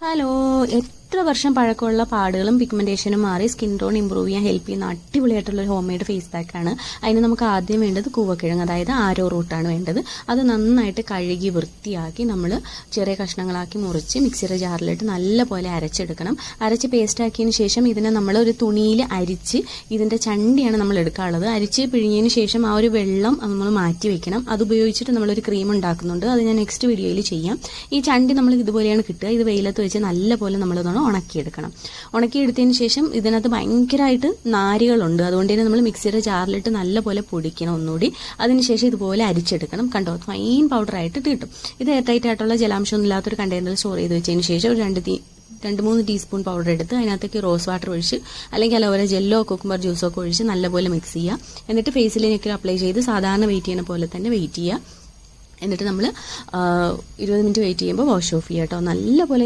Hello, എത്ര വർഷം പഴക്കമുള്ള പാടുകളും പിഗ്മെന്റേഷനും മാറി സ്കിൻ ടോൺ ഇമ്പ്രൂവ് ചെയ്യാൻ ഹെൽപ്പ് ചെയ്യുന്ന അടിപൊളിയായിട്ടുള്ള ഒരു ഹോം മെയ്ഡ് ഫേസ് പാക്കാണ്. അതിന് നമുക്ക് ആദ്യം വേണ്ടത് കൂവക്കിഴങ്ങ്, അതായത് ആരോ റൂട്ടാണ് വേണ്ടത്. അത് നന്നായിട്ട് കഴുകി വൃത്തിയാക്കി നമ്മൾ ചെറിയ കഷ്ണങ്ങളാക്കി മുറിച്ച് മിക്സിയുടെ ജാറിലിട്ട് നല്ലപോലെ അരച്ചെടുക്കണം. അരച്ച് പേസ്റ്റാക്കിയതിന് ശേഷം ഇതിനെ നമ്മൾ ഒരു തുണിയിൽ അരിച്ച് ഇതിൻ്റെ ചണ്ടിയാണ് നമ്മൾ എടുക്കാനുള്ളത്. അരിച്ച് പിഴിഞ്ഞതിന് ശേഷം ആ ഒരു വെള്ളം നമ്മൾ മാറ്റി വെക്കണം. അത് ഉപയോഗിച്ചിട്ട് നമ്മളൊരു ക്രീം ഉണ്ടാക്കുന്നുണ്ട്. അത് ഞാൻ നെക്സ്റ്റ് വീഡിയോയിൽ ചെയ്യാം. ഈ ചണ്ടി നമ്മൾ ഇതുപോലെയാണ് കിട്ടുക. ഇത് വെയിലത്ത് വെച്ച് നല്ലപോലെ നമ്മളിതൊന്ന് ഉണക്കിയെടുക്കണം. ഉണക്കിയെടുത്തതിന് ശേഷം ഇതിനകത്ത് ഭയങ്കരമായിട്ട് നാരുകളുണ്ട്. അതുകൊണ്ട് തന്നെ നമ്മൾ മിക്സിയുടെ ജാറിലിട്ട് നല്ലപോലെ പൊടിക്കണം ഒന്നുകൂടി. അതിനുശേഷം ഇതുപോലെ അരിച്ചെടുക്കണം. കണ്ടോ, ഫൈൻ പൗഡറായിട്ട് കിട്ടും. ഇത് എയർ ടൈറ്റ് ആയിട്ടുള്ള ജലാംശമൊന്നും ഇല്ലാത്തൊരു കണ്ടെയ്നറിൽ സ്റ്റോർ ചെയ്ത് വെച്ചതിന് ശേഷം ഒരു 2-3 ടീസ്പൂൺ പൗഡർ എടുത്ത് അതിനകത്തേക്ക് റോസ് വാട്ടർ ഒഴിച്ച് അല്ലെങ്കിൽ അലോവേര ജെല്ലോ കുക്കുംബർ ജ്യൂസോ ഒക്കെ ഒഴിച്ച് നല്ലപോലെ മിക്സ് ചെയ്യുക. എന്നിട്ട് ഫേസിലേക്ക് അപ്ലൈ ചെയ്ത് സാധാരണ വെയിറ്റ് ചെയ്യുന്ന പോലെ തന്നെ വെയിറ്റ് ചെയ്യുക. എന്നിട്ട് നമ്മൾ 20 മിനിറ്റ് വെയിറ്റ് ചെയ്യുമ്പോൾ വാഷ് ഓഫ് ചെയ്യുക കേട്ടോ. നല്ലപോലെ